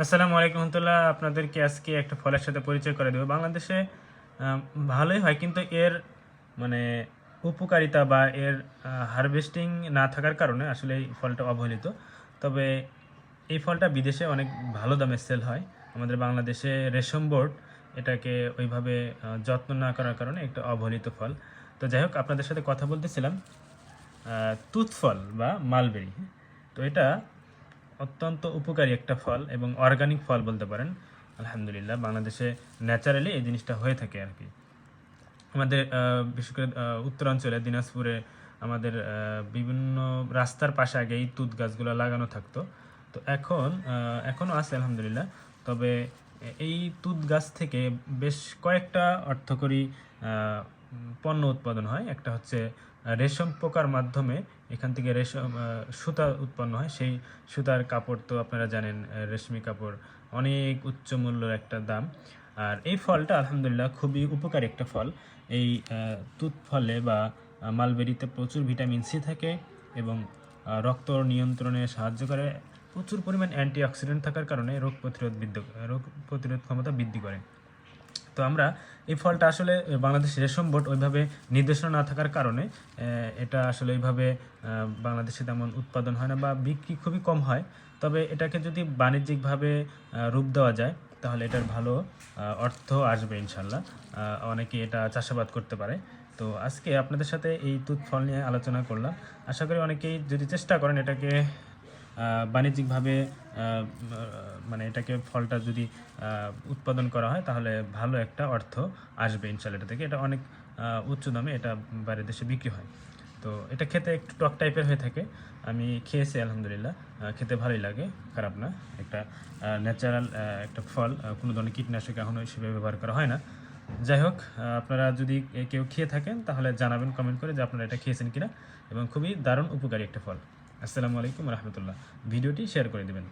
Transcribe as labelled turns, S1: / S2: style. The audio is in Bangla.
S1: আসসালামু আলাইকুম রহমতুল্লাহ। আপনাদেরকে আজকে একটা ফলের সাথে পরিচয় করে দেবো। বাংলাদেশে ভালোই হয়, কিন্তু এর মানে উপকারিতা বা এর হারভেস্টিং না থাকার কারণে আসলে এই ফলটা অবহেলিত। তবে এই ফলটা বিদেশে অনেক ভালো দামে সেল হয়। আমাদের বাংলাদেশে রেশম বোর্ড এটাকে ওইভাবে যত্ন না করার কারণে একটা অবহেলিত ফল। তো যাই হোক, আপনাদের সাথে কথা বলতেছিলাম তুত ফল বা মালবেরি। তো এটা অত্যন্ত উপকারী একটা ফল এবং অর্গানিক ফল বলতে পারেন। আলহামদুলিল্লাহ, বাংলাদেশে ন্যাচারালি এই জিনিসটা হয়ে থাকে আর কি। আমাদের বিশেষ করে উত্তরাঞ্চলে দিনাজপুরে আমাদের বিভিন্ন রাস্তার পাশে আগে এই তুত গাছগুলো লাগানো থাকতো। তো এখনও আছে আলহামদুলিল্লাহ। তবে এই তুত গাছ থেকে বেশ কয়েকটা অর্থকরী পণ্য উৎপাদন হয়। একটা হচ্ছে রেশম পোকার মাধ্যমে এখান থেকে রেশম সুতা উৎপন্ন হয়। সেই সুতার কাপড় তো আপনারা জানেন, রেশমি কাপড় অনেক উচ্চ মূল্যের একটা দাম। আর এই ফলটা আলহামদুলিল্লাহ খুবই উপকারী একটা ফল। এই তুত ফলে বা মালবেরিতে প্রচুর ভিটামিন সি থাকে এবং রক্ত নিয়ন্ত্রণে সাহায্য করে। প্রচুর পরিমাণ অ্যান্টিঅক্সিডেন্ট থাকার কারণে রোগ প্রতিরোধ ক্ষমতা বৃদ্ধি করে। তো আমরা এই ফলটা আসলে বাংলাদেশ রেশম বোর্ড ওইভাবে নির্দেশনা না থাকার কারণে এটা আসলে ওইভাবে বাংলাদেশে তেমন উৎপাদন হয় না বা বিক্রি খুবই কম হয়। তবে এটাকে যদি বাণিজ্যিকভাবে রূপ দেওয়া যায় তাহলে এটার ভালো অর্থ আসবে ইনশাল্লাহ। অনেকে এটা চাষাবাদ করতে পারে। তো আজকে আপনাদের সাথে এই তুত ফল নিয়ে আলোচনা করলাম। আশা করি অনেকেই যদি চেষ্টা করেন এটাকে বাণিজ্যিকভাবে মানে এটাকে ফলটা যদি উৎপাদন করা হয় তাহলে ভালো একটা অর্থ আসবে ইনশাল্লাহ এটা থেকে। এটা অনেক উচ্চ দামে এটা বাইরের দেশে বিক্রি হয়। তো এটা খেতে একটু টক টাইপের হয়ে থাকে। আমি খেয়েছি আলহামদুলিল্লাহ, খেতে ভালোই লাগে, খারাপ না। একটা ন্যাচারাল একটা ফল, কোনো ধরনের কীটনাশক এখনও হিসেবে ব্যবহার করা হয় না। যাই হোক, আপনারা যদি কেউ খেয়ে থাকেন তাহলে জানাবেন কমেন্ট করে যে আপনারা এটা খেয়েছেন কিনা, এবং খুবই দারুণ উপকারী একটা ফল। আসসালামু আলাইকুম রহমতুল্লাহ। ভিডিওটি শেয়ার করে দেবেন।